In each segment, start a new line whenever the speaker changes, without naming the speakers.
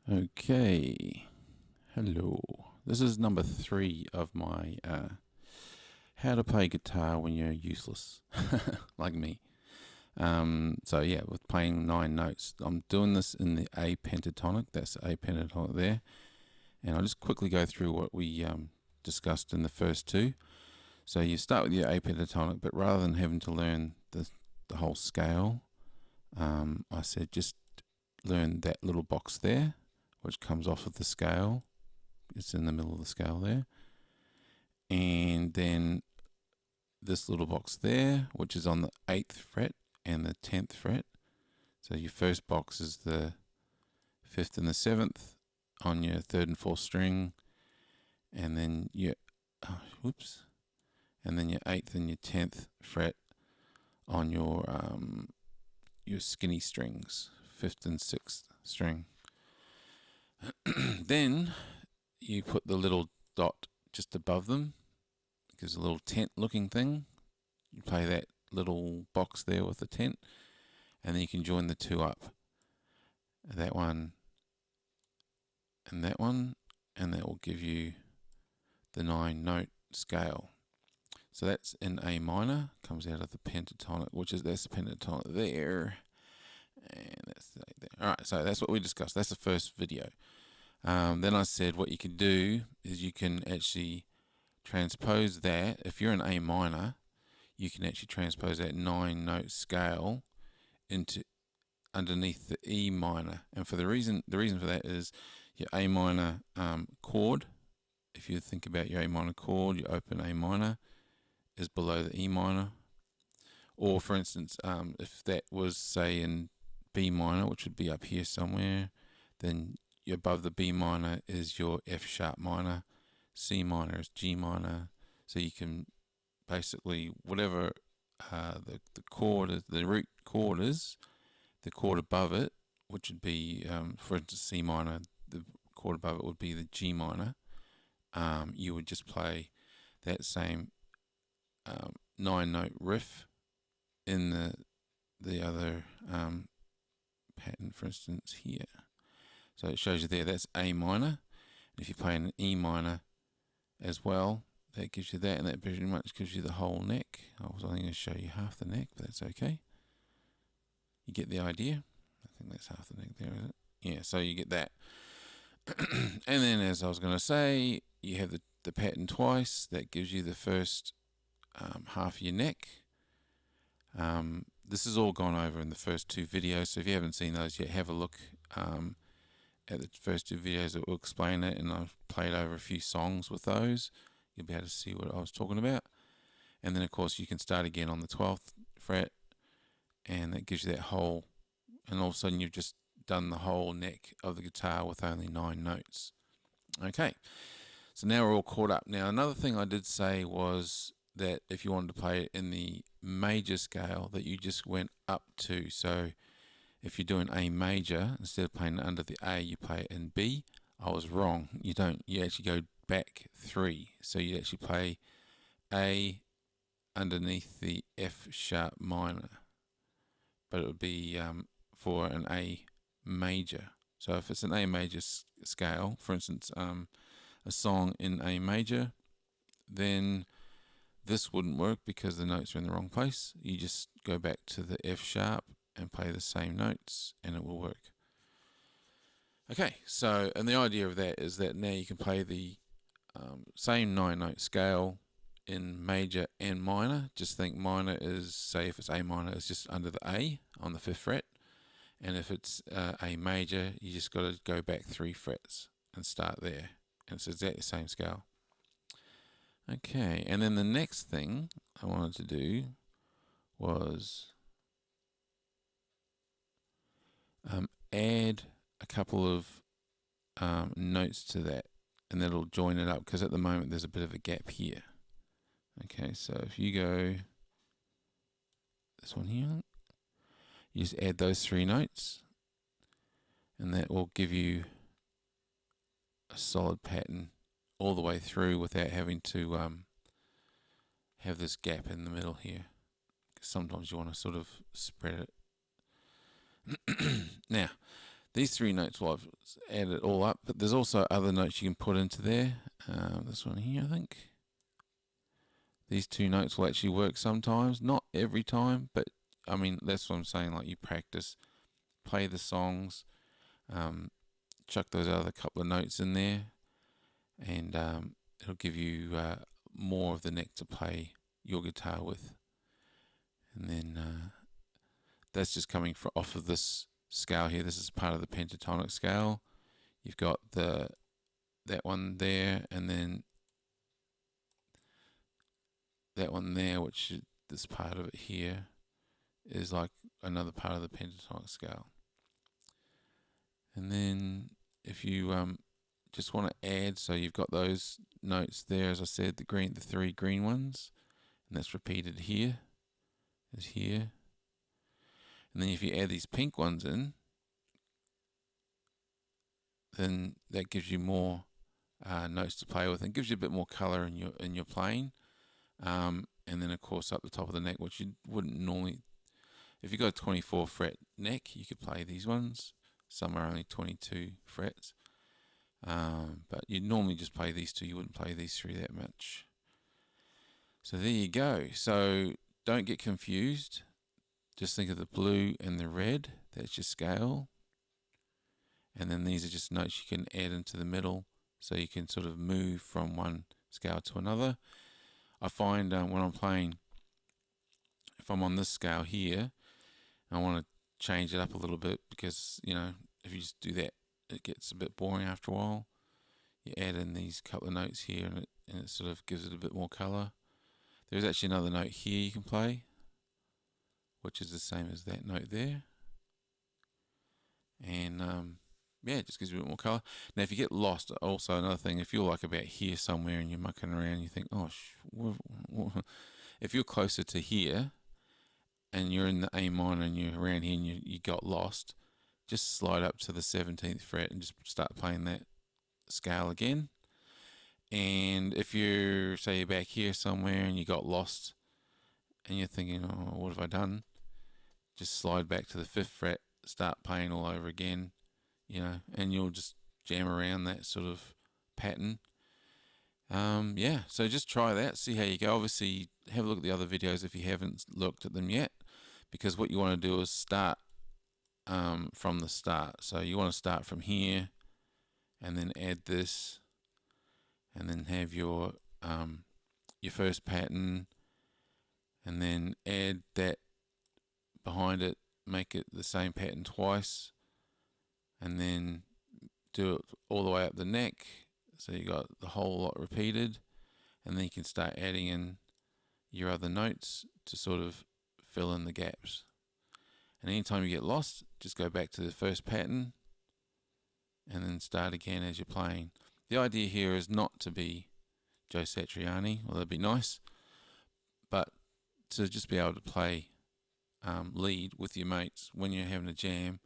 Okay, hello. This is number 3 of my how to play guitar when you're useless, like me. So yeah, with playing 9 notes, I'm doing this in the A pentatonic. That's the A pentatonic there, and I'll just quickly go through what we discussed in the first two. So you start with your A pentatonic, but rather than having to learn the whole scale, I said just learn that little box there, which comes off of the scale. It's in the middle of the scale there. And then this little box there, which is on the 8th fret and the 10th fret. So your first box is the 5th and the 7th on your 3rd and 4th string. And then and then your 8th and your 10th fret on your skinny strings, 5th and 6th string. Then you put the little dot just above them, because a little tent looking thing. You play that little box there with the tent, and then you can join the two up. That one, and that will give you the 9-note scale. So that's in A minor, comes out of the pentatonic, that's the pentatonic there, and that's the there. All right, so that's what we discussed. That's the first video. Then I said what you can do is you can actually transpose that. If you're in A minor, you can actually transpose that 9-note scale into underneath the E minor. And for the reason for that is your A minor chord. If you think about your A minor chord, your open A minor is below the E minor. Or for instance, if that was say in B minor, which would be up here somewhere, then above the B minor is your F sharp minor, C minor is G minor. So you can basically, whatever the chord is, the root chord is, the chord above it, which would be, for instance, C minor, the chord above it would be the G minor. You would just play that same 9-note riff in the other pattern, for instance, here. So it shows you there, that's A minor. And if you play an E minor as well, that gives you that, and that pretty much gives you the whole neck. I was only going to show you half the neck, but that's okay. You get the idea? I think that's half the neck there, is it? Yeah, so you get that. And then, as I was going to say, you have the pattern twice. That gives you the first half of your neck. This is all gone over in the first two videos, so if you haven't seen those yet, have a look at the first two videos that will explain it, and I've played over a few songs with those. You'll be able to see what I was talking about. And then, of course, you can start again on the 12th fret, and that gives you that whole, and all of a sudden you've just done the whole neck of the guitar with only 9 notes. Okay, so now we're all caught up. Now, another thing I did say was that if you wanted to play it in the major scale, that you just went up to. So if you're doing A major, instead of playing it under the A, you play it in B. I was wrong. You don't. You actually go back 3. So you actually play A underneath the F sharp minor, but it would be for an A major. So if it's an A major scale, for instance, a song in A major, then this wouldn't work because the notes are in the wrong place. You just go back to the F sharp and play the same notes, and it will work. Okay, so, and the idea of that is that now you can play the same 9-note scale in major and minor. Just think minor is, say if it's A minor, it's just under the A on the 5th fret. And if it's A major, you just got to go back 3 frets and start there. And it's exactly the same scale. Okay, and then the next thing I wanted to do was add a couple of notes to that, and that'll join it up, because at the moment there's a bit of a gap here. Okay, so if you go this one here, you just add those 3 notes, and that will give you a solid pattern all the way through without having to have this gap in the middle here, because sometimes you want to sort of spread it. Now, these 3 notes, well, I've added it all up, but there's also other notes you can put into there. This one here, I think. These 2 notes will actually work sometimes, not every time, but I mean, that's what I'm saying, like you practice, play the songs, chuck those other couple of notes in there, and it'll give you more of the neck to play your guitar with. And then that's just coming off of this scale here. This is part of the pentatonic scale. You've got that one there, and then that one there, which is this part of it here, is like another part of the pentatonic scale. And then if you just want to add, so you've got those notes there, as I said, the 3 green ones, and that's repeated here, is here. And then if you add these pink ones in, then that gives you more notes to play with, and gives you a bit more color in your playing. And then of course up the top of the neck, which you wouldn't normally, if you got a 24 fret neck, you could play these ones. Some are only 22 frets, but you'd normally just play these 2. You wouldn't play these 3 that much. So there you go. So don't get confused. Just think of the blue and the red. That's your scale. And then these are just notes you can add into the middle, so you can sort of move from one scale to another. I find when I'm playing, if I'm on this scale here, I want to change it up a little bit, because, you know, if you just do that, it gets a bit boring after a while. You add in these couple of notes here, and it sort of gives it a bit more color. There's actually another note here you can play, which is the same as that note there. And yeah, it just gives you a bit more color. Now, if you get lost, also another thing, if you're like about here somewhere and you're mucking around, you think, oh, if you're closer to here and you're in the A minor and you're around here and you got lost, just slide up to the 17th fret and just start playing that scale again. And if you're, say, you're back here somewhere and you got lost and you're thinking, oh, what have I done? Just slide back to the 5th fret, start playing all over again, you know, and you'll just jam around that sort of pattern. Yeah, so just try that, see how you go. Obviously, have a look at the other videos if you haven't looked at them yet, because what you want to do is start from the start. So you want to start from here and then add this, and then have your first pattern, and then add that behind it, make it the same pattern twice, and then do it all the way up the neck, so you got the whole lot repeated, and then you can start adding in your other notes to sort of fill in the gaps. And anytime you get lost, just go back to the first pattern and then start again as you're playing. The idea here is not to be Joe Satriani, well, that'd be nice, but to just be able to play lead with your mates when you're having a jam.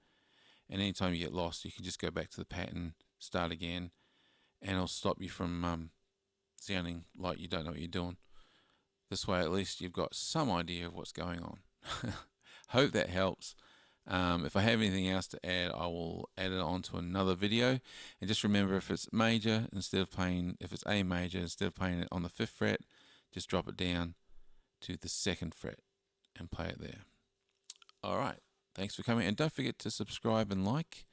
And anytime you get lost, you can just go back to the pattern, start again, and it'll stop you from sounding like you don't know what you're doing. This way, at least you've got some idea of what's going on. Hope that helps. If I have anything else to add, I will add it onto another video. And just remember, if it's major, if it's A major, instead of playing it on the 5th fret, just drop it down to the 2nd fret and play it there. All right. Thanks for coming, and don't forget to subscribe and like,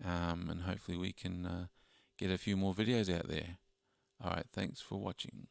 and hopefully we can get a few more videos out there. All right, thanks for watching.